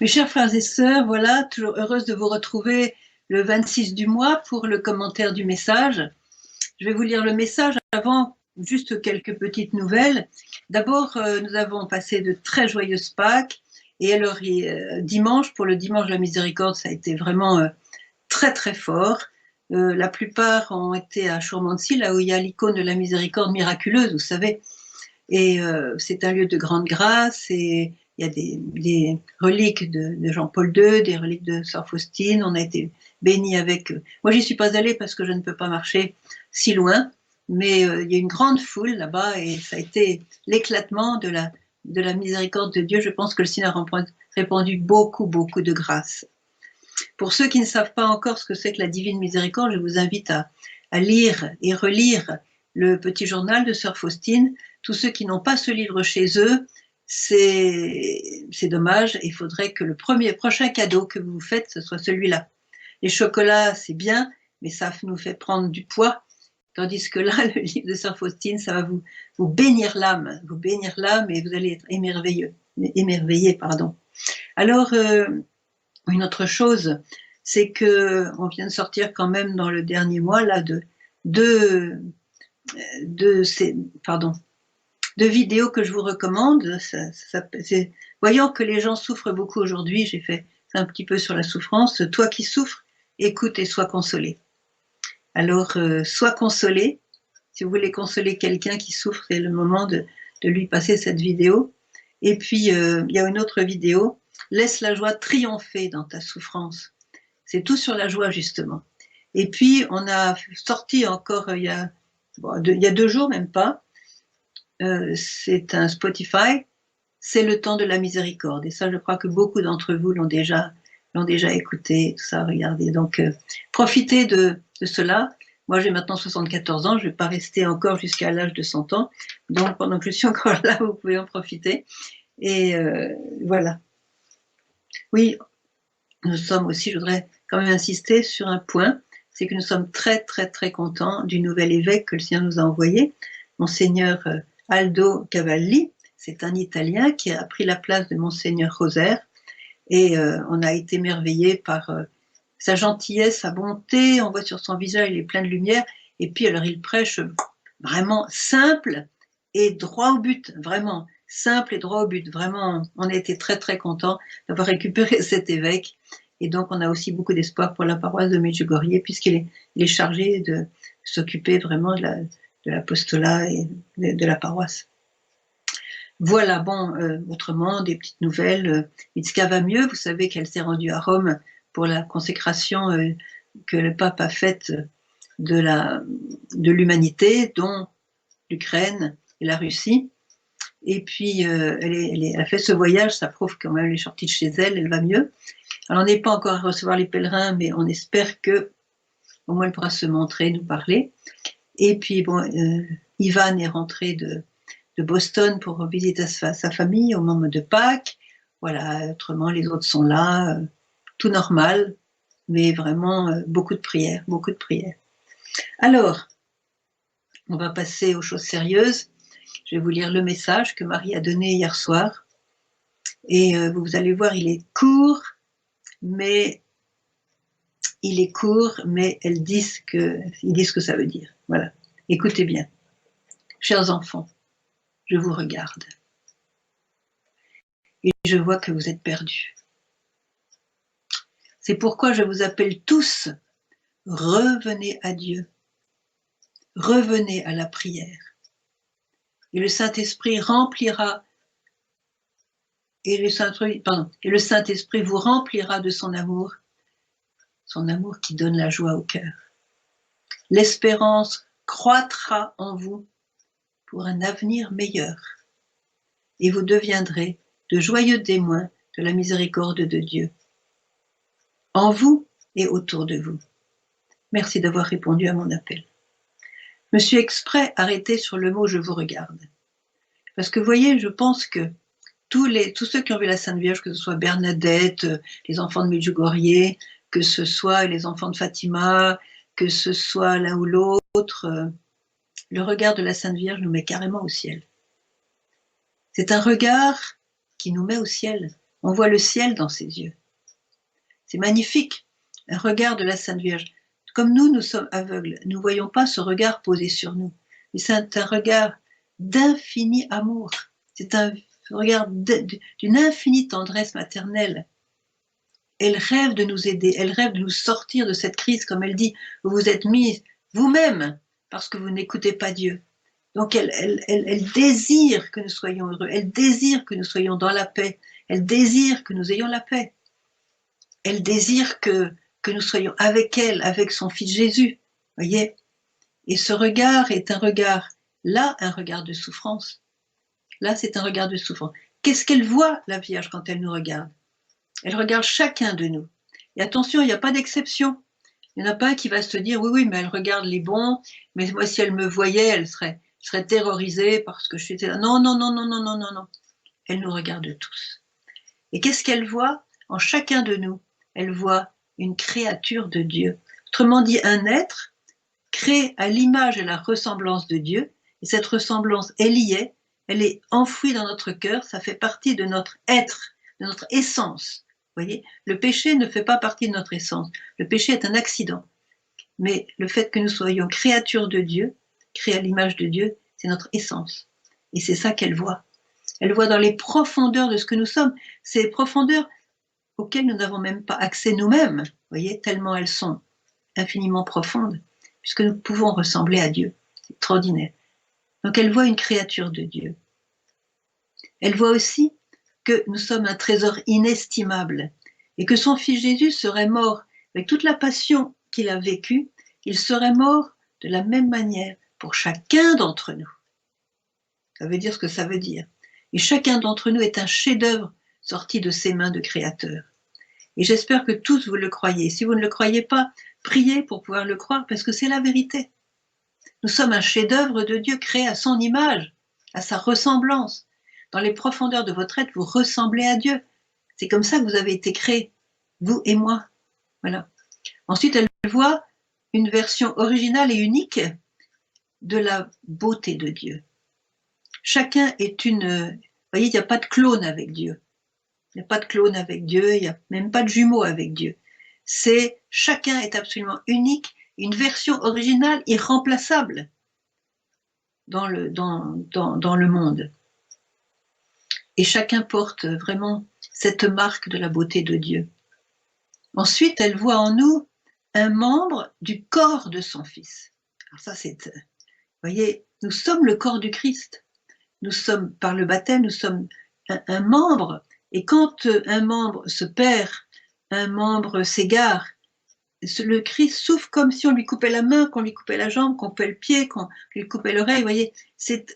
Mes chers frères et sœurs, voilà, toujours heureuse de vous retrouver le 26 du mois pour le commentaire du message. Je vais vous lire le message avant, juste quelques petites nouvelles. D'abord, nous avons passé de très joyeuses Pâques et alors dimanche, pour le dimanche de la miséricorde, ça a été vraiment très très fort. La plupart ont été à Churmancy, là où il y a l'icône de la miséricorde miraculeuse, vous savez. Et c'est un lieu de grande grâce et il y a des reliques de Jean-Paul II, des reliques de Sœur Faustine. On a été bénis avec. Moi, j'y suis pas allée parce que je ne peux pas marcher si loin, mais il y a une grande foule là-bas et ça a été l'éclatement de la miséricorde de Dieu. Je pense que le Seigneur a répandu beaucoup, beaucoup de grâce. Pour ceux qui ne savent pas encore ce que c'est que la divine miséricorde, je vous invite à lire et relire le petit journal de Sœur Faustine. Tous ceux qui n'ont pas ce livre chez eux, c'est dommage. Il faudrait que le prochain cadeau que vous vous faites, ce soit celui-là. Les chocolats, c'est bien, mais ça nous fait prendre du poids. Tandis que là, le livre de Sœur Faustine, ça va vous bénir l'âme, et vous allez être émerveillé, pardon. Alors, une autre chose, c'est que on vient de sortir quand même dans le dernier mois là de vidéos que je vous recommande. Voyant que les gens souffrent beaucoup aujourd'hui, j'ai fait un petit peu sur la souffrance. Toi qui souffres, écoute et sois consolé. Alors, sois consolé. Si vous voulez consoler quelqu'un qui souffre, c'est le moment de lui passer cette vidéo. Et puis, il y a une autre vidéo. Laisse la joie triompher dans ta souffrance. C'est tout sur la joie, justement. Et puis, on a sorti encore il y a 2 jours, même pas, c'est un Spotify, c'est le temps de la miséricorde. Et ça, je crois que beaucoup d'entre vous l'ont déjà écouté, tout ça, regardez. Donc, profitez de cela. Moi, j'ai maintenant 74 ans, je ne vais pas rester encore jusqu'à l'âge de 100 ans. Donc, pendant que je suis encore là, vous pouvez en profiter. Et voilà. Oui, nous sommes aussi, je voudrais quand même insister sur un point, c'est que nous sommes très, très, très contents du nouvel évêque que le Seigneur nous a envoyé, Monseigneur Aldo Cavalli. C'est un Italien qui a pris la place de Monseigneur Rosaire et on a été émerveillés par sa gentillesse, sa bonté. On voit sur son visage, il est plein de lumière. Et puis alors il prêche vraiment simple et droit au but, vraiment simple et droit au but. Vraiment, on a été très très contents d'avoir récupéré cet évêque. Et donc, on a aussi beaucoup d'espoir pour la paroisse de Medjugorje, puisqu'il est chargé de s'occuper vraiment de l'apostolat et de la paroisse. Voilà, bon, autrement, des petites nouvelles. Itzka va mieux, vous savez qu'elle s'est rendue à Rome pour la consécration que le pape a faite de l'humanité, dont l'Ukraine et la Russie. Et puis, elle a fait ce voyage, ça prouve quand même, elle est sortie de chez elle, elle va mieux. Alors, on n'est pas encore à recevoir les pèlerins, mais on espère que au moins elle pourra se montrer, nous parler. Et puis, bon, Ivan est rentré de Boston pour visiter sa famille au moment de Pâques. Voilà, autrement, les autres sont là, tout normal, mais vraiment beaucoup de prières, beaucoup de prières. Alors, on va passer aux choses sérieuses. Je vais vous lire le message que Marie a donné hier soir. Et vous allez voir, il est court, mais ils disent ce que ça veut dire. Voilà. Écoutez bien. Chers enfants, je vous regarde. Et je vois que vous êtes perdus. C'est pourquoi je vous appelle tous, revenez à Dieu. Revenez à la prière. Et le Saint-Esprit vous remplira de son amour qui donne la joie au cœur. L'espérance croîtra en vous pour un avenir meilleur, et vous deviendrez de joyeux témoins de la miséricorde de Dieu, en vous et autour de vous. Merci d'avoir répondu à mon appel. Je me suis exprès arrêtée sur le mot « je vous regarde ». Parce que vous voyez, je pense que tous ceux qui ont vu la Sainte Vierge, que ce soit Bernadette, les enfants de Medjugorje, que ce soit les enfants de Fatima, que ce soit l'un ou l'autre, le regard de la Sainte Vierge nous met carrément au ciel. C'est un regard qui nous met au ciel. On voit le ciel dans ses yeux. C'est magnifique, un regard de la Sainte Vierge. Comme nous sommes aveugles, nous ne voyons pas ce regard posé sur nous. Mais c'est un regard d'infini amour. C'est un regard d'une infinie tendresse maternelle. Elle rêve de nous aider, elle rêve de nous sortir de cette crise, comme elle dit, vous vous êtes mis vous-même parce que vous n'écoutez pas Dieu. Donc elle désire que nous soyons heureux, elle désire que nous soyons dans la paix, elle désire que nous ayons la paix. Elle désire que nous soyons avec elle, avec son fils Jésus, voyez. Et ce regard est un regard, là, un regard de souffrance. Là, c'est un regard de souffrance. Qu'est-ce qu'elle voit, la Vierge, quand elle nous regarde? Elle regarde chacun de nous. Et attention, il n'y a pas d'exception. Il n'y en a pas un qui va se dire, oui, mais elle regarde les bons, mais moi, si elle me voyait, elle serait terrorisée parce que je suis là. Non, non, non, non, non, non, non, non. Elle nous regarde tous. Et qu'est-ce qu'elle voit en chacun de nous? Elle voit une créature de Dieu. Autrement dit, un être créé à l'image et la ressemblance de Dieu. Et cette ressemblance, elle y est, elle est enfouie dans notre cœur, ça fait partie de notre être, de notre essence. Vous voyez, le péché ne fait pas partie de notre essence. Le péché est un accident. Mais le fait que nous soyons créatures de Dieu, créées à l'image de Dieu, c'est notre essence. Et c'est ça qu'elle voit. Elle voit dans les profondeurs de ce que nous sommes, ces profondeurs auxquelles nous n'avons même pas accès nous-mêmes, vous voyez, tellement elles sont infiniment profondes, puisque nous pouvons ressembler à Dieu. C'est extraordinaire. Donc elle voit une créature de Dieu. Elle voit aussi que nous sommes un trésor inestimable et que son fils Jésus serait mort avec toute la passion qu'il a vécue, il serait mort de la même manière pour chacun d'entre nous. Ça veut dire ce que ça veut dire. Et chacun d'entre nous est un chef-d'œuvre sorti de ses mains de créateur. Et j'espère que tous vous le croyez. Si vous ne le croyez pas, priez pour pouvoir le croire parce que c'est la vérité. Nous sommes un chef-d'œuvre de Dieu créé à son image, à sa ressemblance. Dans les profondeurs de votre être, vous ressemblez à Dieu. C'est comme ça que vous avez été créés, vous et moi. Voilà. Ensuite, elle voit une version originale et unique de la beauté de Dieu. Chacun est une... Vous voyez, il n'y a pas de clone avec Dieu. Il n'y a pas de clone avec Dieu, il n'y a même pas de jumeaux avec Dieu. Chacun est absolument unique, une version originale, irremplaçable dans le monde. Et chacun porte vraiment cette marque de la beauté de Dieu. Ensuite, elle voit en nous un membre du corps de son Fils. Alors ça, vous voyez, nous sommes le corps du Christ. Nous sommes, par le baptême, nous sommes un membre. Et quand un membre se perd, un membre s'égare, le Christ souffre comme si on lui coupait la main, qu'on lui coupait la jambe, qu'on coupait le pied, qu'on lui coupait l'oreille. Vous voyez,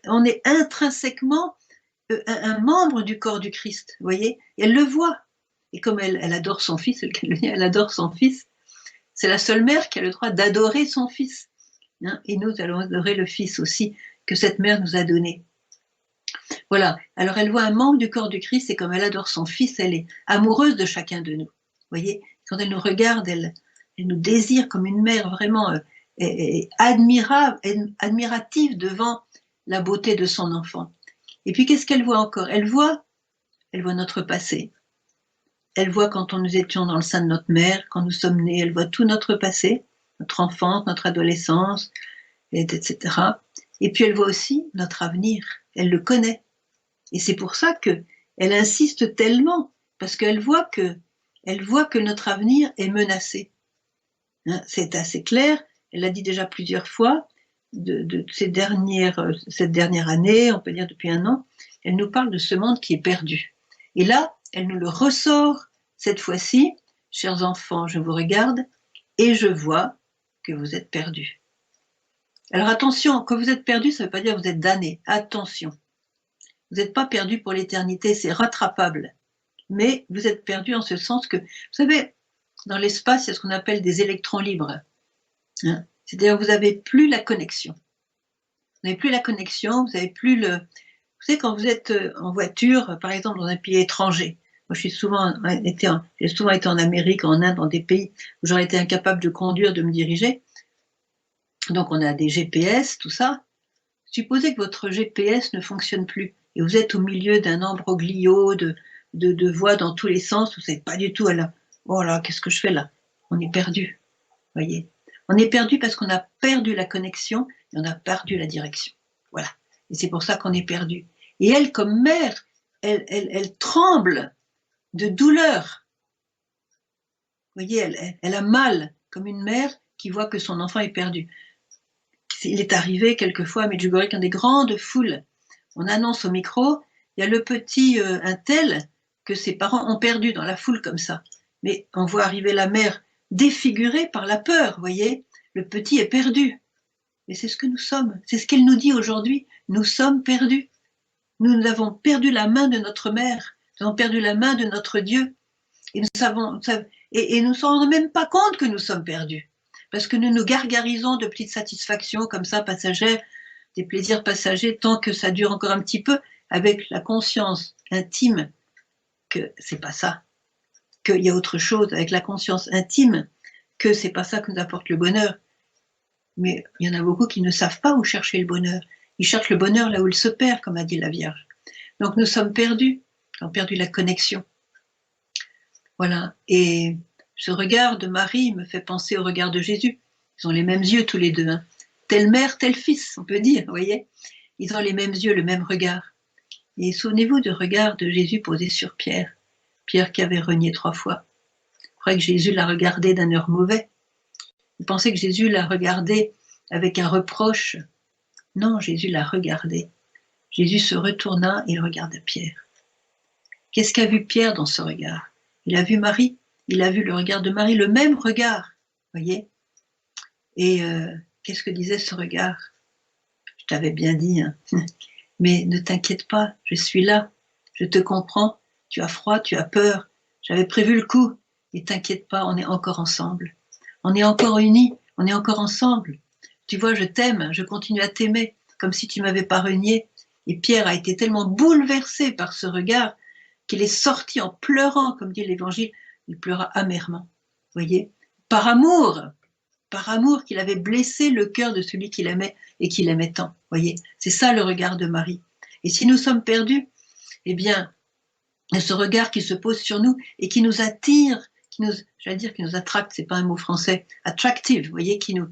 on est intrinsèquement un membre du corps du Christ. Vous voyez, et elle le voit. Et comme elle adore son fils, elle adore son fils, c'est la seule mère qui a le droit d'adorer son fils. Hein, et nous allons adorer le fils aussi que cette mère nous a donné. Voilà, alors elle voit un membre du corps du Christ et comme elle adore son fils, elle est amoureuse de chacun de nous. Vous voyez, quand elle nous regarde, elle nous désire comme une mère vraiment admirative devant la beauté de son enfant. Et puis qu'est-ce qu'elle voit encore? Elle voit notre passé. Elle voit quand nous étions dans le sein de notre mère, quand nous sommes nés, elle voit tout notre passé, notre enfance, notre adolescence, etc. Et puis elle voit aussi notre avenir, elle le connaît. Et c'est pour ça qu'elle insiste tellement, parce qu'elle voit que notre avenir est menacé. Hein, c'est assez clair, elle l'a dit déjà plusieurs fois, cette dernière année, on peut dire depuis un an, elle nous parle de ce monde qui est perdu. Et là, elle nous le ressort cette fois-ci, chers enfants, je vous regarde et je vois que vous êtes perdus. Alors attention, quand vous êtes perdus, ça ne veut pas dire que vous êtes damnés. Attention, vous n'êtes pas perdus pour l'éternité, c'est rattrapable. Mais vous êtes perdus en ce sens que, vous savez, dans l'espace, il y a ce qu'on appelle des électrons libres. Hein, c'est-à-dire que vous n'avez plus la connexion. Vous n'avez plus la connexion, vous n'avez plus le... Vous savez, quand vous êtes en voiture, par exemple, dans un pays étranger, moi j'ai souvent été en Amérique, en Inde, dans des pays où j'aurais été incapable de conduire, de me diriger. Donc on a des GPS, tout ça. Supposez que votre GPS ne fonctionne plus et vous êtes au milieu d'un imbroglio de voix dans tous les sens, vous savez pas du tout, oh là, qu'est-ce que je fais là? On est perdu, voyez. On est perdu parce qu'on a perdu la connexion et on a perdu la direction. Voilà. Et c'est pour ça qu'on est perdu. Et elle, comme mère, elle tremble de douleur. Vous voyez, elle a mal, comme une mère qui voit que son enfant est perdu. Il est arrivé quelquefois à Medjugorje dans des grandes foules. On annonce au micro, il y a le petit un tel que ses parents ont perdu dans la foule comme ça. Mais on voit arriver la mère défigurée par la peur, vous voyez. Le petit est perdu. Et c'est ce que nous sommes. C'est ce qu'elle nous dit aujourd'hui. Nous sommes perdus. Nous avons perdu la main de notre mère. Nous avons perdu la main de notre Dieu. Et nous ne nous rendons même pas compte que nous sommes perdus. Parce que nous nous gargarisons de petites satisfactions comme ça, passagères, des plaisirs passagers, tant que ça dure encore un petit peu, avec la conscience intime que c'est pas ça, qu'il y a autre chose, avec la conscience intime que c'est pas ça qui nous apporte le bonheur. Mais il y en a beaucoup qui ne savent pas où chercher le bonheur. Ils cherchent le bonheur là où il se perd, comme a dit la Vierge. Donc nous sommes perdus, nous avons perdu la connexion. Voilà. Et ce regard de Marie me fait penser au regard de Jésus. Ils ont les mêmes yeux tous les deux. Hein. Telle mère, tel fils, on peut dire, vous voyez. Ils ont les mêmes yeux, le même regard. Et souvenez-vous du regard de Jésus posé sur Pierre. Pierre qui avait renié 3 fois. Vous croyez que Jésus l'a regardé d'un air mauvais? Vous pensez que Jésus l'a regardé avec un reproche? Non, Jésus l'a regardé. Jésus se retourna et il regarda Pierre. Qu'est-ce qu'a vu Pierre dans ce regard? Il a vu Marie, il a vu le regard de Marie, le même regard, voyez. Et qu'est-ce que disait ce regard? Je t'avais bien dit, hein. Mais ne t'inquiète pas, je suis là, je te comprends, tu as froid, tu as peur, j'avais prévu le coup, et t'inquiète pas, on est encore ensemble, on est encore unis, on est encore ensemble. Tu vois, je t'aime, je continue à t'aimer, comme si tu m'avais pas renié. Et Pierre a été tellement bouleversé par ce regard qu'il est sorti en pleurant, comme dit l'Évangile, il pleura amèrement, voyez, par amour qu'il avait blessé le cœur de celui qu'il aimait et qu'il aimait tant, voyez, c'est ça le regard de Marie. Et si nous sommes perdus, eh bien, ce regard qui se pose sur nous et qui nous attire, j'allais dire qui nous attracte, c'est pas un mot français, attractive, voyez, qui nous,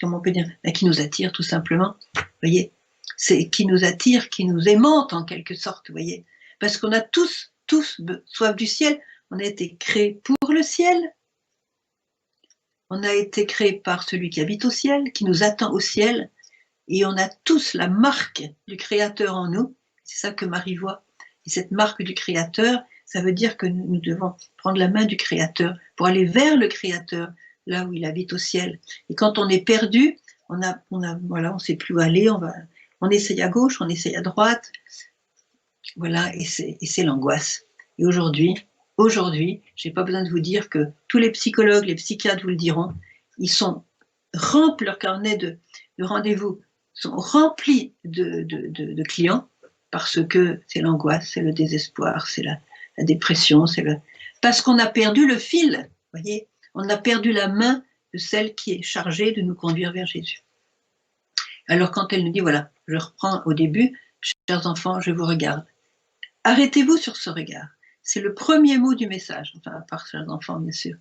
comment on peut dire, qui nous attire tout simplement, voyez, c'est qui nous attire, qui nous aimante en quelque sorte, voyez, parce qu'on a tous soif du ciel, on a été créés pour le ciel, on a été créés par celui qui habite au ciel, qui nous attend au ciel, et on a tous la marque du Créateur en nous, c'est ça que Marie voit, et cette marque du Créateur, ça veut dire que nous devons prendre la main du Créateur pour aller vers le Créateur, là où il habite au ciel. Et quand on est perdu, voilà, on sait plus où aller, on essaye à gauche, on essaye à droite, voilà, et c'est l'angoisse. Et aujourd'hui, j'ai pas besoin de vous dire que tous les psychologues, les psychiatres vous le diront, ils sont remplis, leur carnet de rendez-vous sont remplis de clients parce que c'est l'angoisse, c'est le désespoir, c'est la dépression, parce qu'on a perdu le fil, voyez, on a perdu la main de celle qui est chargée de nous conduire vers Jésus. Alors quand elle nous dit, voilà, je reprends au début, chers enfants, je vous regarde. Arrêtez-vous sur ce regard. C'est le premier mot du message, enfin, à part chers enfants, bien sûr.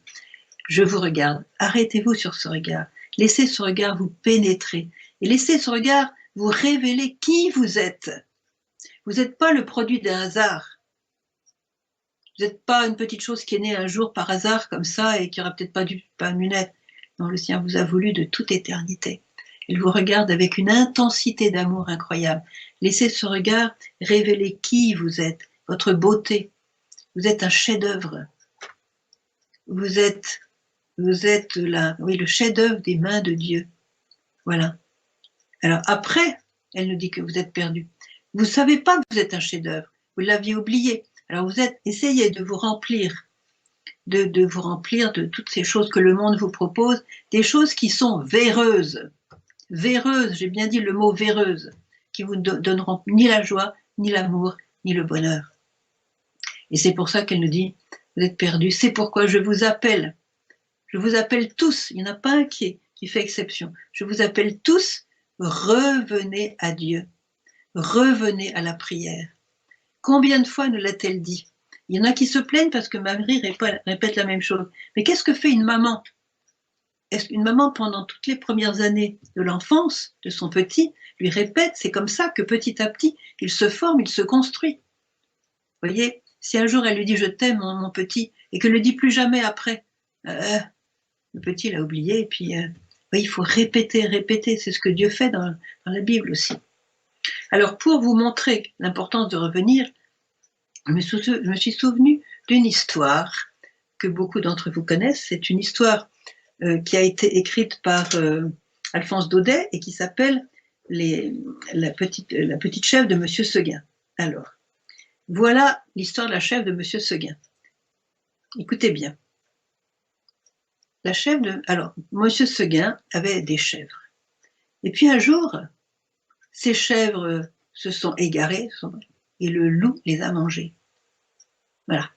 Je vous regarde. Arrêtez-vous sur ce regard. Laissez ce regard vous pénétrer. Et laissez ce regard vous révéler qui vous êtes. Vous n'êtes pas le produit d'un hasard. Vous n'êtes pas une petite chose qui est née un jour par hasard comme ça et qui n'aurait peut-être pas dû pas naître. Non, le Seigneur vous a voulu de toute éternité. Il vous regarde avec une intensité d'amour incroyable. Laissez ce regard révéler qui vous êtes, votre beauté. Vous êtes un chef-d'œuvre. Vous êtes le chef-d'œuvre des mains de Dieu. Voilà. Alors après, elle nous dit que vous êtes perdu. Vous ne savez pas que vous êtes un chef-d'œuvre. Vous l'aviez oublié. Alors essayez de vous remplir, de vous remplir de toutes ces choses que le monde vous propose, des choses qui sont véreuses. Véreuses, j'ai bien dit le mot véreuse, qui vous donneront ni la joie, ni l'amour, ni le bonheur. Et c'est pour ça qu'elle nous dit, vous êtes perdus, c'est pourquoi je vous appelle. Je vous appelle tous, il n'y en a pas un qui fait exception. Je vous appelle tous, revenez à Dieu. Revenez à la prière. Combien de fois nous l'a-t-elle dit? Il y en a qui se plaignent parce que Marie répète la même chose. Mais qu'est-ce que fait une maman? Est-ce qu'une maman, pendant toutes les premières années de l'enfance de son petit, lui répète, c'est comme ça que petit à petit, il se forme, il se construit. Vous voyez, si un jour elle lui dit je t'aime mon petit, et qu'elle ne le dit plus jamais après, le petit l'a oublié, et puis oui, il faut répéter, répéter, c'est ce que Dieu fait dans la Bible aussi. Alors pour vous montrer l'importance de revenir, je me suis souvenu d'une histoire que beaucoup d'entre vous connaissent, c'est une histoire qui a été écrite par Alphonse Daudet et qui s'appelle la petite chèvre de Monsieur Seguin. Alors, voilà l'histoire de la chèvre de Monsieur Seguin. Écoutez bien. Alors, Monsieur Seguin avait des chèvres. Et puis un jour, ces chèvres se sont égarées et le loup les a mangées. Voilà.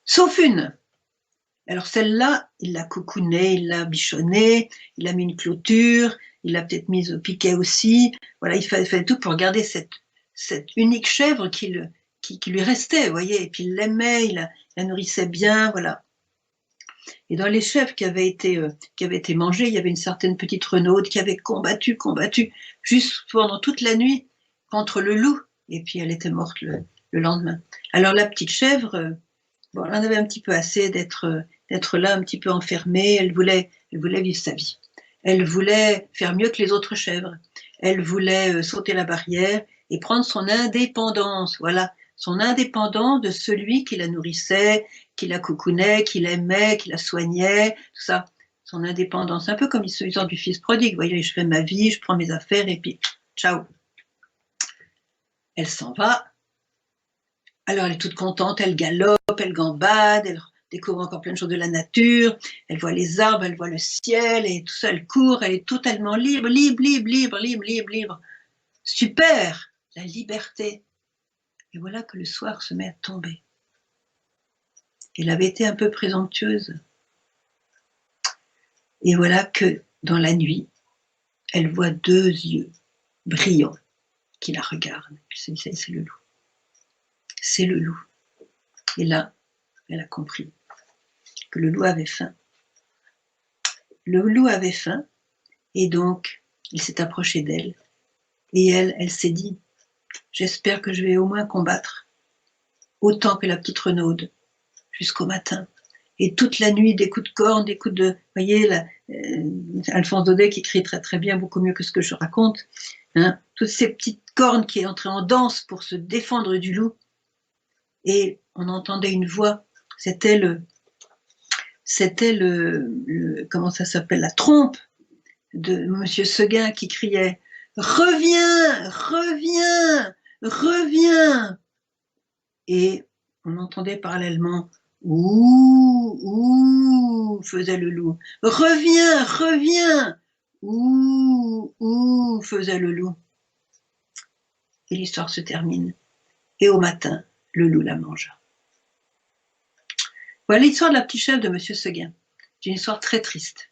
Sauf une. Alors celle-là, il l'a coucounée, il l'a bichonnée, il a mis une clôture, il l'a peut-être mise au piquet aussi. Voilà, il fallait tout pour garder cette unique chèvre qui lui restait, vous voyez. Et puis il l'aimait, il la nourrissait bien, voilà. Et dans les chèvres qui avaient été mangées, il y avait une certaine petite renaude qui avait combattu, juste pendant toute la nuit contre le loup. Et puis elle était morte le lendemain. Alors la petite chèvre, bon, elle en avait un petit peu assez d'être là, un petit peu enfermée. Elle voulait vivre sa vie. Elle voulait faire mieux que les autres chèvres. Elle voulait sauter la barrière et prendre son indépendance. Voilà, son indépendance de celui qui la nourrissait, qui la coucounait, qui l'aimait, qui la soignait, tout ça. Son indépendance, un peu comme l'histoire du fils prodigue. Vous voyez, je fais ma vie, je prends mes affaires et puis ciao. Elle s'en va. Alors elle est toute contente, elle galope, elle gambade, elle découvre encore plein de choses de la nature, elle voit les arbres, elle voit le ciel, et tout ça, elle court, elle est totalement libre. Super, la liberté. Et voilà que le soir se met à tomber. Elle avait été un peu présomptueuse. Et voilà que dans la nuit, elle voit deux yeux brillants qui la regardent. C'est le loup. C'est le loup. Et là, elle a compris que le loup avait faim. Le loup avait faim, et donc il s'est approché d'elle. Et elle s'est dit, j'espère que je vais au moins combattre, autant que la petite renaude, jusqu'au matin. Et toute la nuit, des coups de corne, des coups de... Vous voyez, Alphonse Daudet qui écrit très très bien, beaucoup mieux que ce que je raconte, hein, toutes ces petites cornes qui entraient en danse pour se défendre du loup. Et on entendait une voix, c'était comment ça s'appelle, la trompe de Monsieur Seguin qui criait « Reviens, reviens, reviens !» Et on entendait parallèlement « Ouh, ouh !» faisait le loup. « Reviens, reviens !» « Ouh, ouh !» faisait le loup. Et l'histoire se termine. Et au matin, le loup la mangea. Voilà l'histoire de la petite chèvre de Monsieur Seguin. C'est une histoire très triste.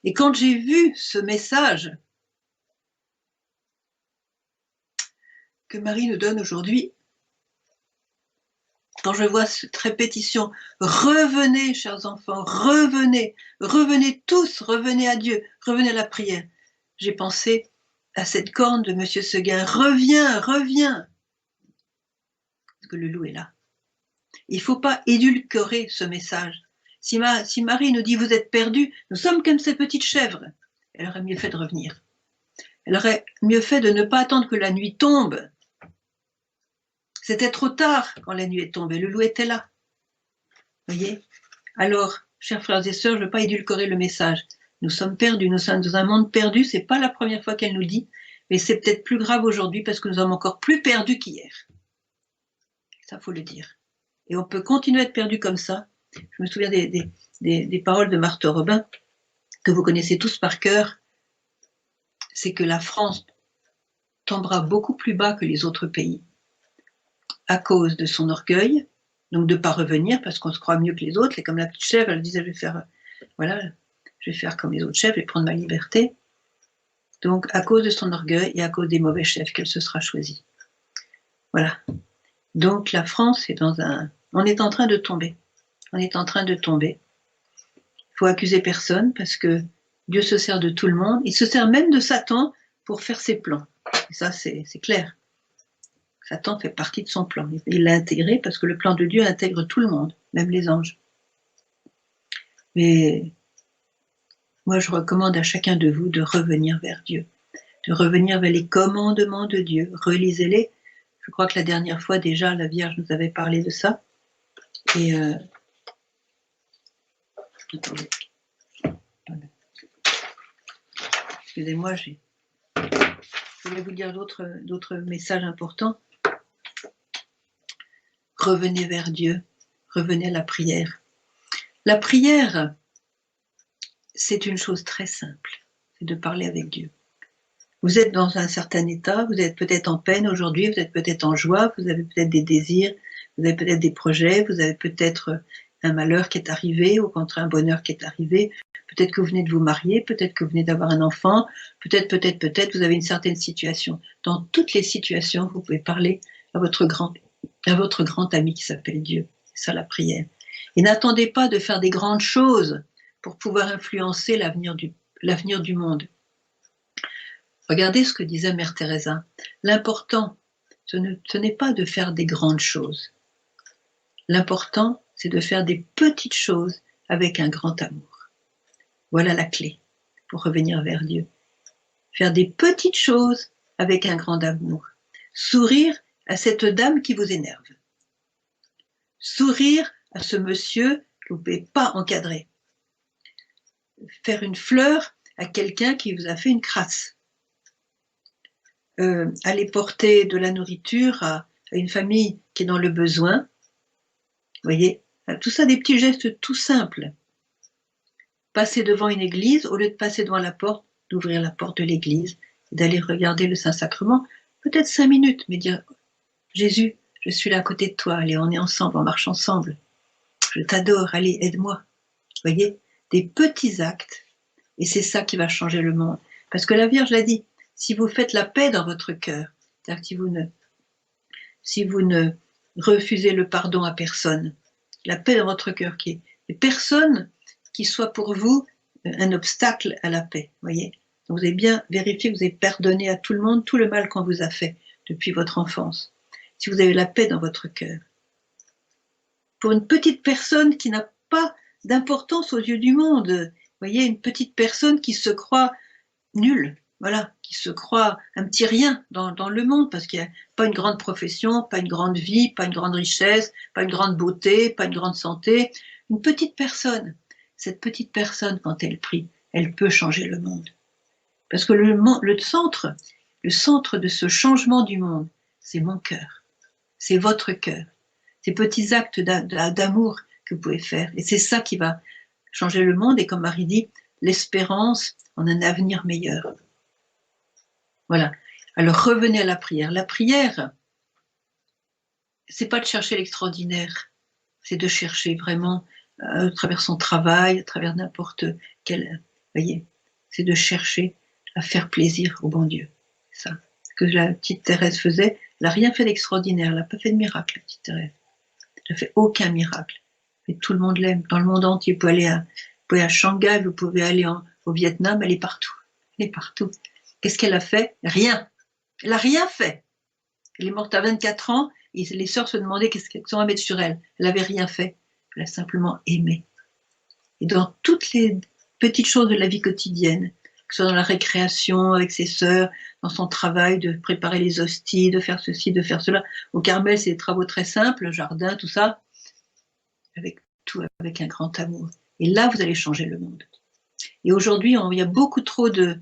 Et quand j'ai vu ce message que Marie nous donne aujourd'hui, quand je vois cette répétition, revenez, chers enfants, revenez, revenez tous, revenez à Dieu, revenez à la prière. J'ai pensé à cette corne de Monsieur Seguin, reviens, reviens. Parce que le loup est là. Il ne faut pas édulcorer ce message. Si Marie nous dit, vous êtes perdus, nous sommes comme ces petites chèvres, elle aurait mieux fait de revenir. Elle aurait mieux fait de ne pas attendre que la nuit tombe. C'était trop tard quand la nuit est tombée, le loup était là. Voyez? Alors, chers frères et sœurs, je ne veux pas édulcorer le message. Nous sommes perdus, nous sommes dans un monde perdu, ce n'est pas la première fois qu'elle nous dit, mais c'est peut-être plus grave aujourd'hui parce que nous sommes encore plus perdus qu'hier. Ça, il faut le dire. Et on peut continuer à être perdu comme ça. Je me souviens des paroles de Marthe Robin, que vous connaissez tous par cœur, c'est que la France tombera beaucoup plus bas que les autres pays à cause de son orgueil, donc de ne pas revenir parce qu'on se croit mieux que les autres, et comme la petite chèvre, elle disait, je vais faire comme les autres chèvres et prendre ma liberté. Donc à cause de son orgueil et à cause des mauvais chefs qu'elle se sera choisie. Voilà. Donc la France est on est en train de tomber. On est en train de tomber. Il faut accuser personne parce que Dieu se sert de tout le monde. Il se sert même de Satan pour faire ses plans. Et ça, c'est clair. Satan fait partie de son plan. Il l'a intégré parce que le plan de Dieu intègre tout le monde, même les anges. Mais moi, je recommande à chacun de vous de revenir vers Dieu, de revenir vers les commandements de Dieu. Relisez-les. Je crois que la dernière fois, déjà, la Vierge nous avait parlé de ça. Et attendez. Excusez-moi, je voulais vous dire d'autres messages importants. Revenez vers Dieu, revenez à la prière. La prière, c'est une chose très simple, c'est de parler avec Dieu. Vous êtes dans un certain état, vous êtes peut-être en peine aujourd'hui, vous êtes peut-être en joie, vous avez peut-être des désirs, vous avez peut-être des projets, vous avez peut-être un malheur qui est arrivé, au contraire un bonheur qui est arrivé, peut-être que vous venez de vous marier, peut-être que vous venez d'avoir un enfant, peut-être, vous avez une certaine situation. Dans toutes les situations, vous pouvez parler à votre grand ami qui s'appelle Dieu. C'est ça la prière. Et n'attendez pas de faire des grandes choses pour pouvoir influencer l'avenir du monde. Regardez ce que disait Mère Teresa. L'important, ce n'est pas de faire des grandes choses. L'important, c'est de faire des petites choses avec un grand amour. Voilà la clé pour revenir vers Dieu. Faire des petites choses avec un grand amour. Sourire à cette dame qui vous énerve. Sourire à ce monsieur que vous ne pouvez pas encadrer. Faire une fleur à quelqu'un qui vous a fait une crasse. Aller porter de la nourriture à une famille qui est dans le besoin. Vous voyez, tout ça, des petits gestes tout simples. Passer devant une église, au lieu de passer devant la porte, d'ouvrir la porte de l'église, d'aller regarder le Saint-Sacrement, peut-être 5 minutes, mais dire « Jésus, je suis là à côté de toi, allez, on est ensemble, on marche ensemble. Je t'adore, allez, aide-moi. » Vous voyez, des petits actes, et c'est ça qui va changer le monde. Parce que la Vierge l'a dit, si vous faites la paix dans votre cœur, c'est-à-dire que si vous ne refusez le pardon à personne, la paix dans votre cœur, qui est personne qui soit pour vous un obstacle à la paix, voyez. Donc vous avez bien vérifié que vous avez pardonné à tout le monde tout le mal qu'on vous a fait depuis votre enfance. Si vous avez la paix dans votre cœur. Pour une petite personne qui n'a pas d'importance aux yeux du monde, vous voyez, une petite personne qui se croit nulle, voilà, qui se croit un petit rien dans le monde, parce qu'il n'y a pas une grande profession, pas une grande vie, pas une grande richesse, pas une grande beauté, pas une grande santé. Une petite personne, cette petite personne, quand elle prie, elle peut changer le monde. Parce que le centre de ce changement du monde, c'est mon cœur, c'est votre cœur, ces petits actes d'amour que vous pouvez faire. Et c'est ça qui va changer le monde, et comme Marie dit, l'espérance en un avenir meilleur. Voilà. Alors revenez à la prière. La prière, c'est pas de chercher l'extraordinaire, c'est de chercher vraiment à travers son travail, à travers n'importe quel, voyez, c'est de chercher à faire plaisir au bon Dieu. C'est ça. Ce que la petite Thérèse faisait, elle n'a rien fait d'extraordinaire, elle n'a pas fait de miracle, la petite Thérèse. Elle n'a fait aucun miracle. Mais tout le monde l'aime. Dans le monde entier, vous pouvez aller à Shanghai, vous pouvez aller au Vietnam, elle est partout. Elle est partout. Qu'est-ce qu'elle a fait? Rien. Elle n'a rien fait. Elle est morte à 24 ans, et les sœurs se demandaient qu'est-ce qu'elles ont à mettre sur elle. Elle n'avait rien fait. Elle a simplement aimé. Et dans toutes les petites choses de la vie quotidienne, que ce soit dans la récréation avec ses sœurs, dans son travail de préparer les hosties, de faire ceci, de faire cela. Au Carmel, c'est des travaux très simples, jardin, tout ça, avec un grand amour. Et là, vous allez changer le monde. Et aujourd'hui, il y a beaucoup trop de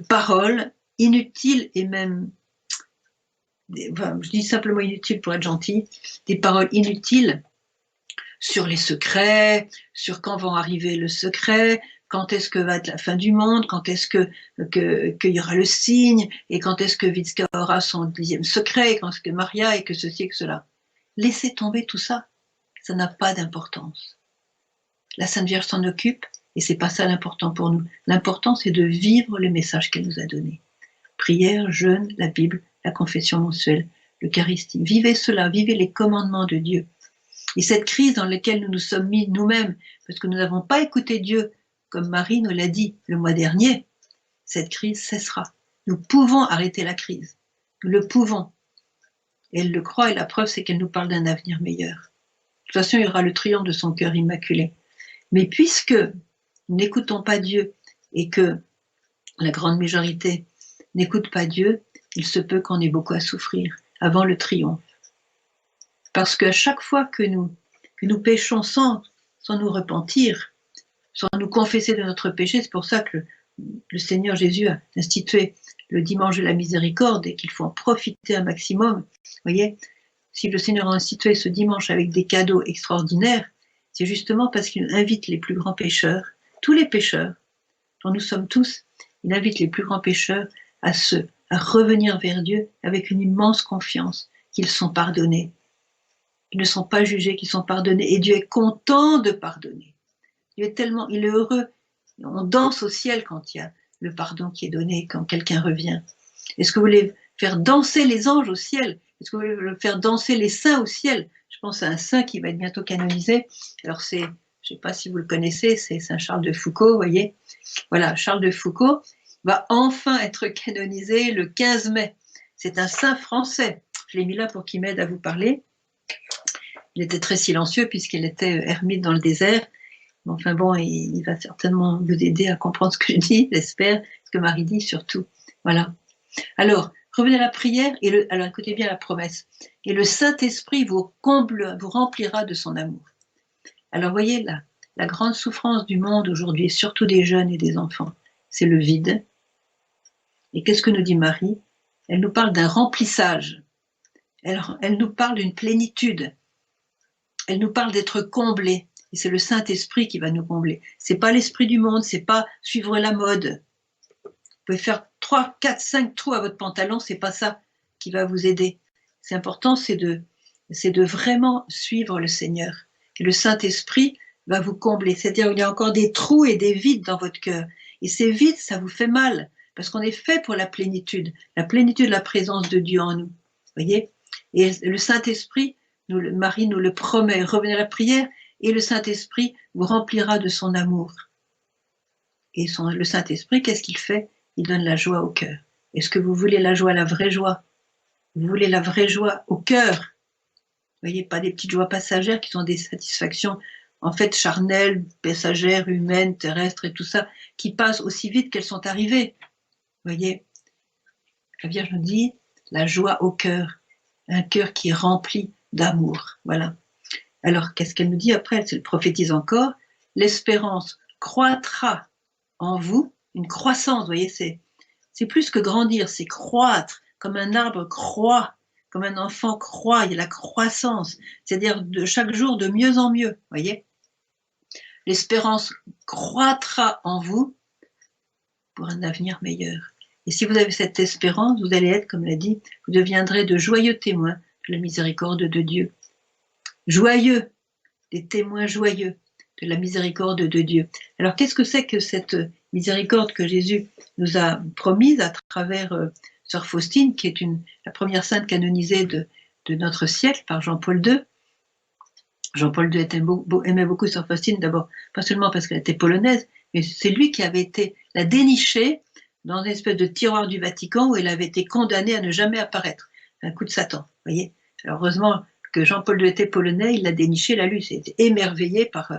paroles inutiles, et même, enfin, je dis simplement inutiles pour être gentil, des paroles inutiles sur les secrets, sur quand va arriver le secret, quand est-ce que va être la fin du monde, quand est-ce qu'il y aura le signe, et quand est-ce que Vitska aura son 10e secret, et quand est-ce que Maria, et que ceci et que cela. Laissez tomber tout ça, ça n'a pas d'importance. La Sainte Vierge s'en occupe, et c'est pas ça l'important pour nous. L'important, c'est de vivre le message qu'elle nous a donné. Prière, jeûne, la Bible, la confession mensuelle. l'Eucharistie. Vivez cela, vivez les commandements de Dieu. Et cette crise dans laquelle nous nous sommes mis nous-mêmes, parce que nous n'avons pas écouté Dieu, comme Marie nous l'a dit le mois dernier, cette crise cessera. Nous pouvons arrêter la crise. Nous le pouvons. Et elle le croit, et la preuve, c'est qu'elle nous parle d'un avenir meilleur. De toute façon, il y aura le triomphe de son cœur immaculé. Mais puisque nous n'écoutons pas Dieu, et que la grande majorité n'écoute pas Dieu, il se peut qu'on ait beaucoup à souffrir avant le triomphe. Parce qu'à chaque fois que nous péchons sans nous repentir, sans nous confesser de notre péché, c'est pour ça que le Seigneur Jésus a institué le dimanche de la miséricorde et qu'il faut en profiter un maximum. Vous voyez, si le Seigneur a institué ce dimanche avec des cadeaux extraordinaires, c'est justement parce qu'il invite les plus grands pécheurs, tous les pécheurs, dont nous sommes tous, il invite les plus grands pécheurs à revenir vers Dieu avec une immense confiance qu'ils sont pardonnés. Ils ne sont pas jugés, qu'ils sont pardonnés. Et Dieu est content de pardonner. Dieu est tellement, il est heureux. On danse au ciel quand il y a le pardon qui est donné, quand quelqu'un revient. Est-ce que vous voulez faire danser les anges au ciel? Est-ce que vous voulez faire danser les saints au ciel? Je pense à un saint qui va être bientôt canonisé. Alors c'est, je ne sais pas si vous le connaissez, c'est Saint Charles de Foucauld, vous voyez. Voilà, Charles de Foucauld va enfin être canonisé le 15 mai. C'est un saint français. Je l'ai mis là pour qu'il m'aide à vous parler. Il était très silencieux puisqu'il était ermite dans le désert. Enfin bon, il va certainement vous aider à comprendre ce que je dis, j'espère, ce que Marie dit surtout. Voilà. Alors, revenez à la prière, alors écoutez bien la promesse. Et le Saint-Esprit vous remplira de son amour. Alors voyez là, la grande souffrance du monde aujourd'hui, surtout des jeunes et des enfants, c'est le vide. Et qu'est-ce que nous dit Marie? Elle nous parle d'un remplissage. Elle nous parle d'une plénitude. Elle nous parle d'être comblés. Et c'est le Saint-Esprit qui va nous combler. C'est pas l'esprit du monde, c'est pas suivre la mode. Vous pouvez faire 3, 4, 5 trous à votre pantalon, c'est pas ça qui va vous aider. C'est important, c'est de vraiment suivre le Seigneur. Et le Saint-Esprit va vous combler. C'est-à-dire qu'il y a encore des trous et des vides dans votre cœur. Et ces vides, ça vous fait mal. Parce qu'on est fait pour la plénitude de la présence de Dieu en nous. Vous voyez? Et le Saint-Esprit, Marie nous le promet. Revenez à la prière. Et le Saint-Esprit vous remplira de son amour. Et le Saint-Esprit, qu'est-ce qu'il fait? Il donne la joie au cœur. Est-ce que vous voulez la joie, la vraie joie? Vous voulez la vraie joie au cœur? Vous voyez, pas des petites joies passagères qui sont des satisfactions en fait charnelles, passagères, humaines, terrestres et tout ça, qui passent aussi vite qu'elles sont arrivées. Vous voyez, la Vierge nous dit la joie au cœur, un cœur qui est rempli d'amour. Voilà. Alors, qu'est-ce qu'elle nous dit après? Elle prophétise encore. L'espérance croîtra en vous, une croissance, vous voyez, c'est plus que grandir, c'est croître, comme un arbre croît, comme un enfant croît, il y a la croissance, c'est-à-dire de chaque jour de mieux en mieux, vous voyez. L'espérance croîtra en vous pour un avenir meilleur. Et si vous avez cette espérance, vous allez être, comme l'a dit, vous deviendrez de joyeux témoins de la miséricorde de Dieu. Joyeux, des témoins joyeux de la miséricorde de Dieu. Alors qu'est-ce que c'est que cette miséricorde que Jésus nous a promise à travers Sœur Faustine, qui est la première sainte canonisée de notre siècle par Jean-Paul II. Jean-Paul II aimait beaucoup Sœur Faustine, d'abord, pas seulement parce qu'elle était polonaise, mais c'est lui qui avait été la dénicher dans une espèce de tiroir du Vatican où elle avait été condamnée à ne jamais apparaître. Un coup de Satan, vous voyez. Alors heureusement que Jean-Paul II était polonais, il l'a déniché, l'a lu, il s'est émerveillé par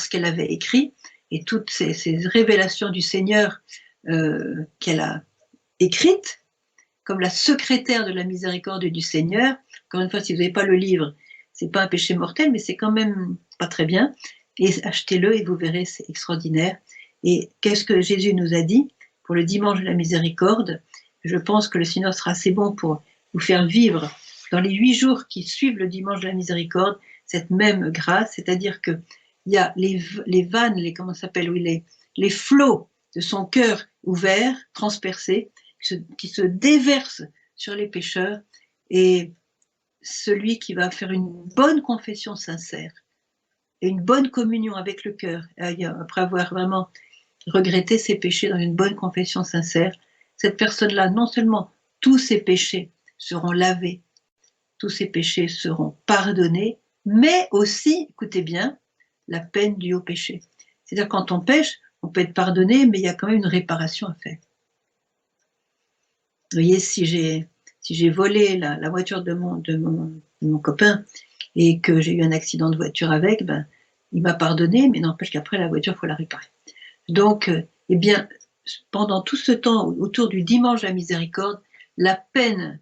ce qu'elle avait écrit et toutes ces révélations du Seigneur qu'elle a écrites, comme la secrétaire de la miséricorde du Seigneur. Encore une fois, si vous n'avez pas le livre, c'est pas un péché mortel, mais c'est quand même pas très bien. Et achetez-le et vous verrez, c'est extraordinaire. Et qu'est-ce que Jésus nous a dit pour le dimanche de la miséricorde? Je pense que le Seigneur sera assez bon pour vous faire vivre dans les 8 jours qui suivent le dimanche de la miséricorde cette même grâce, c'est-à-dire que il y a les vannes, comment ça s'appelle, oui, les flots de son cœur ouvert, transpercés, qui se déversent sur les pécheurs, et celui qui va faire une bonne confession sincère et une bonne communion avec le cœur, après avoir vraiment regretté ses péchés dans une bonne confession sincère, cette personne-là, non seulement tous ses péchés seront lavés, tous ces péchés seront pardonnés, mais aussi, écoutez bien, la peine due au péché. C'est-à-dire quand on pêche, on peut être pardonné, mais il y a quand même une réparation à faire. Vous voyez, si j'ai volé la voiture de mon copain et que j'ai eu un accident de voiture avec, ben, il m'a pardonné, mais n'empêche qu'après la voiture, il faut la réparer. Donc, eh bien, pendant tout ce temps, autour du dimanche de la miséricorde, la peine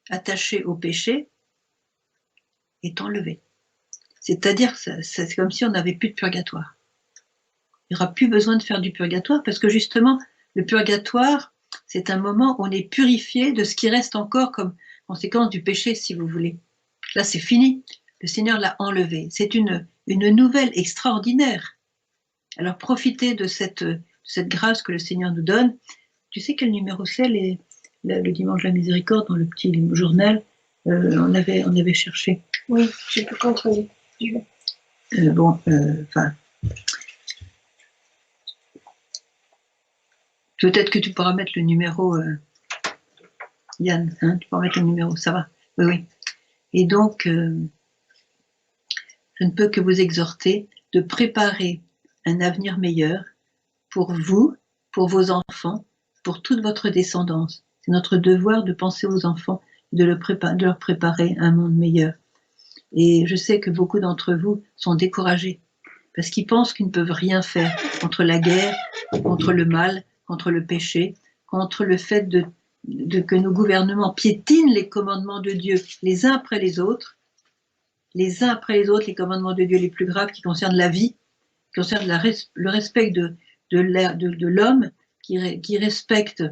attachée au péché est enlevée. C'est-à-dire, c'est comme si on n'avait plus de purgatoire. Il n'y aura plus besoin de faire du purgatoire parce que justement, le purgatoire, c'est un moment où on est purifié de ce qui reste encore comme conséquence du péché, si vous voulez. Là, c'est fini. Le Seigneur l'a enlevé. C'est une nouvelle extraordinaire. Alors, profitez de cette grâce que le Seigneur nous donne. Tu sais quel numéro c'est, le dimanche de la miséricorde, dans le petit journal, on avait cherché. Oui, j'ai pu contrôler. Peut-être que tu pourras mettre le numéro, Yann, hein, tu pourras mettre le numéro, ça va. Oui, oui. Et donc, je ne peux que vous exhorter de préparer un avenir meilleur pour vous, pour vos enfants, pour toute votre descendance. C'est notre devoir de penser aux enfants, de leur préparer un monde meilleur. Et je sais que beaucoup d'entre vous sont découragés parce qu'ils pensent qu'ils ne peuvent rien faire contre la guerre, contre le mal, contre le péché, contre le fait que nos gouvernements piétinent les commandements de Dieu les uns après les autres, les commandements de Dieu les plus graves qui concernent la vie, qui concernent le respect de l'homme, qui respecte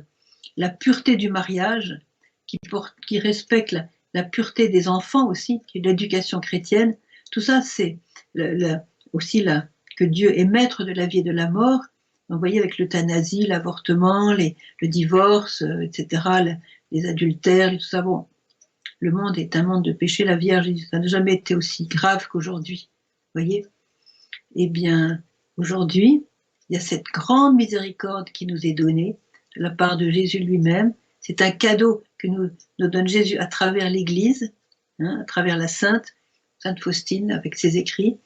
la pureté du mariage, qui respecte la pureté des enfants aussi, l'éducation chrétienne. Tout ça, c'est aussi que Dieu est maître de la vie et de la mort. Vous voyez, avec l'euthanasie, l'avortement, le divorce, etc., les adultères, tout ça. Bon, le monde est un monde de péché. La Vierge, ça n'a jamais été aussi grave qu'aujourd'hui. Vous voyez ? Eh bien, aujourd'hui, il y a cette grande miséricorde qui nous est donnée de la part de Jésus lui-même. C'est un cadeau que nous donne Jésus à travers l'Église, hein, à travers la Sainte Faustine avec ses écrits,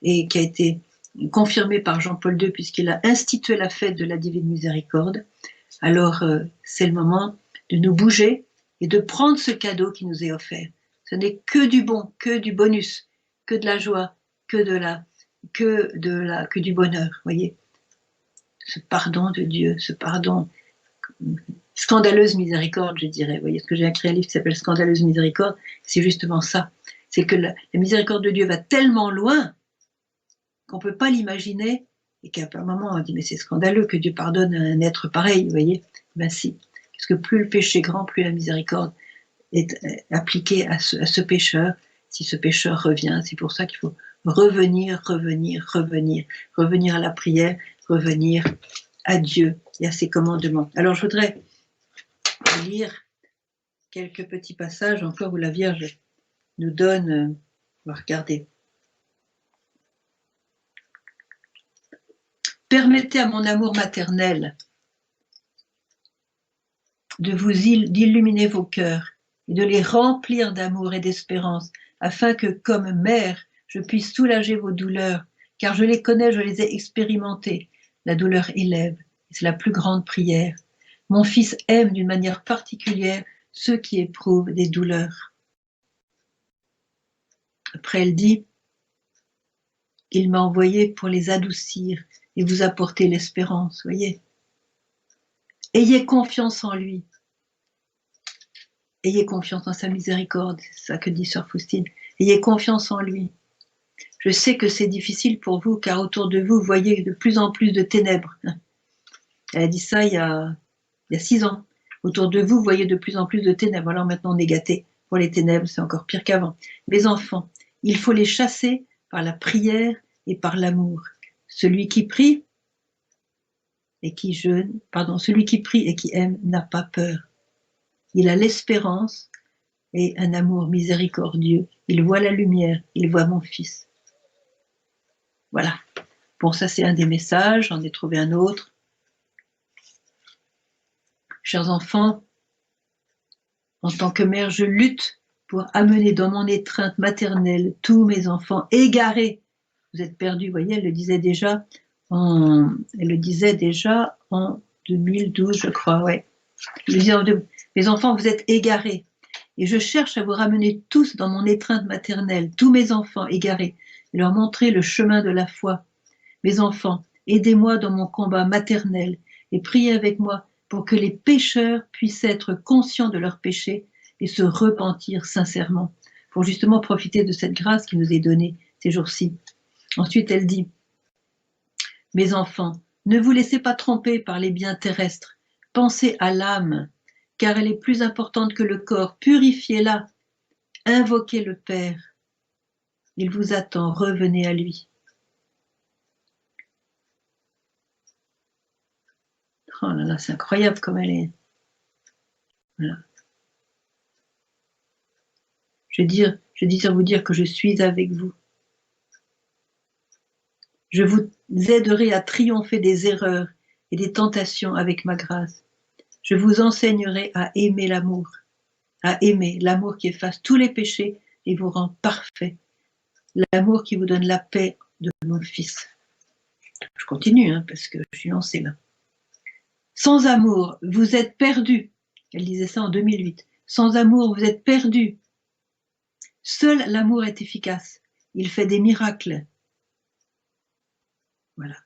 et qui a été confirmé par Jean-Paul II puisqu'il a institué la fête de la Divine Miséricorde. Alors, c'est le moment de nous bouger et de prendre ce cadeau qui nous est offert. Ce n'est que du bon, que du bonus, que de la joie, que du bonheur, voyez. Ce pardon de Dieu, ce pardon, scandaleuse miséricorde, je dirais. Vous voyez, ce que j'ai écrit un livre qui s'appelle Scandaleuse miséricorde, c'est justement ça. C'est que la miséricorde de Dieu va tellement loin qu'on ne peut pas l'imaginer et qu'à un moment on dit mais c'est scandaleux que Dieu pardonne à un être pareil, vous voyez. Ben si, parce que plus le péché est grand, plus la miséricorde est appliquée à ce pécheur. Si ce pécheur revient, c'est pour ça qu'il faut revenir à la prière, revenir à Dieu et à ses commandements. Alors je voudrais lire quelques petits passages encore où la Vierge nous donne, on va regarder. Permettez à mon amour maternel d'illuminer vos cœurs et de les remplir d'amour et d'espérance, afin que, comme mère, je puisse soulager vos douleurs, car je les connais, je les ai expérimentées. La douleur élève, c'est la plus grande prière. Mon Fils aime d'une manière particulière ceux qui éprouvent des douleurs. Après, elle dit, il m'a envoyé pour les adoucir et vous apporter l'espérance, voyez. Ayez confiance en lui. Ayez confiance en sa miséricorde, c'est ça que dit Sœur Faustine. Ayez confiance en lui. Je sais que c'est difficile pour vous, car autour de vous, vous voyez de plus en plus de ténèbres. Elle a dit ça il y a 6 ans. Autour de vous, vous voyez de plus en plus de ténèbres. Alors maintenant, on est gâtés pour les ténèbres, c'est encore pire qu'avant. Mes enfants, il faut les chasser par la prière et par l'amour. Celui qui prie et qui jeûne, celui qui prie et qui aime n'a pas peur. Il a l'espérance et un amour miséricordieux. Il voit la lumière, il voit mon Fils. Voilà. Bon, ça c'est un des messages, j'en ai trouvé un autre. Chers enfants, en tant que mère, je lutte pour amener dans mon étreinte maternelle tous mes enfants égarés. Vous êtes perdus, vous voyez, elle le disait déjà en 2012, je crois, ouais. Mes enfants, vous êtes égarés. Et je cherche à vous ramener tous dans mon étreinte maternelle, tous mes enfants égarés, et leur montrer le chemin de la foi. Mes enfants, aidez-moi dans mon combat maternel et priez avec moi pour que les pécheurs puissent être conscients de leurs péchés et se repentir sincèrement, pour justement profiter de cette grâce qui nous est donnée ces jours-ci. Ensuite, elle dit, mes enfants, ne vous laissez pas tromper par les biens terrestres, pensez à l'âme, car elle est plus importante que le corps, purifiez-la, invoquez le Père, il vous attend, revenez à lui. Oh là là, c'est incroyable comme elle est. Voilà. Je désire vous dire que je suis avec vous. Je vous aiderai à triompher des erreurs et des tentations avec ma grâce. Je vous enseignerai à aimer l'amour qui efface tous les péchés et vous rend parfait. L'amour qui vous donne la paix de mon Fils. Je continue, parce que je suis lancée là. Sans amour, vous êtes perdus. Elle disait ça en 2008. Sans amour, vous êtes perdus. Seul l'amour est efficace. Il fait des miracles. Voilà.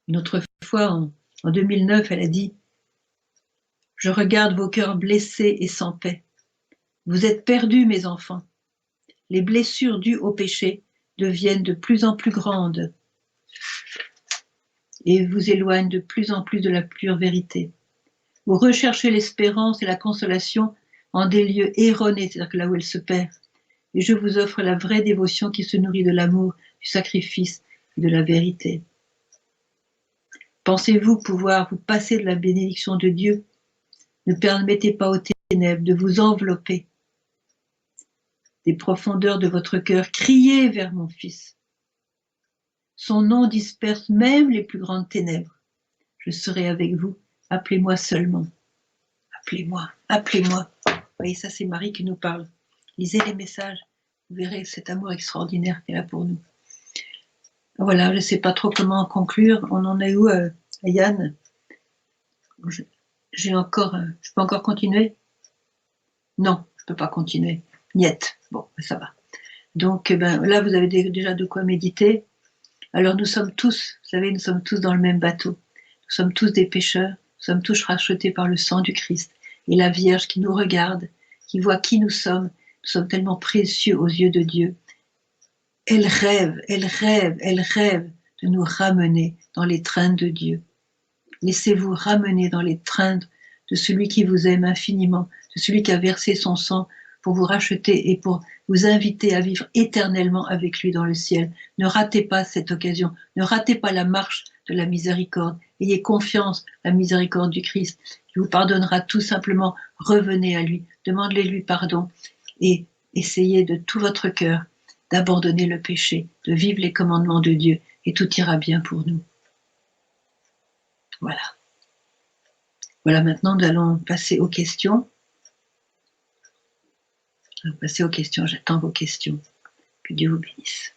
Une autre fois, en 2009, elle a dit « Je regarde vos cœurs blessés et sans paix. Vous êtes perdus, mes enfants. Les blessures dues au péché deviennent de plus en plus grandes et vous éloignent de plus en plus de la pure vérité. Vous recherchez l'espérance et la consolation en des lieux erronés, c'est-à-dire que là où elle se perd. Et je vous offre la vraie dévotion qui se nourrit de l'amour, du sacrifice et de la vérité. Pensez-vous pouvoir vous passer de la bénédiction de Dieu? Ne permettez pas aux ténèbres de vous envelopper. Des profondeurs de votre cœur, criez vers mon Fils. Son nom disperse même les plus grandes ténèbres. Je serai avec vous. Appelez-moi seulement. Appelez-moi, appelez-moi. Vous voyez, ça c'est Marie qui nous parle. Lisez les messages, vous verrez cet amour extraordinaire qui est là pour nous. Voilà, je ne sais pas trop comment conclure. On en est où, Yann? Je peux encore continuer? Non, je ne peux pas continuer. Niet. Bon, ça va. Donc là, vous avez déjà de quoi méditer. Alors nous sommes tous, vous savez, nous sommes tous dans le même bateau. Nous sommes tous des pécheurs, nous sommes tous rachetés par le sang du Christ. Et la Vierge qui nous regarde, qui voit qui nous sommes tellement précieux aux yeux de Dieu. Elle rêve de nous ramener dans l'étreinte de Dieu. Laissez-vous ramener dans l'étreinte de celui qui vous aime infiniment, de celui qui a versé son sang pour vous racheter et pour vous inviter à vivre éternellement avec lui dans le ciel. Ne ratez pas cette occasion, ne ratez pas la marche de la miséricorde. Ayez confiance à la miséricorde du Christ, qui vous pardonnera tout simplement. Revenez à lui, demandez-lui pardon et essayez de tout votre cœur d'abandonner le péché, de vivre les commandements de Dieu et tout ira bien pour nous. Voilà. Voilà, maintenant nous allons passer aux questions. J'attends vos questions. Que Dieu vous bénisse.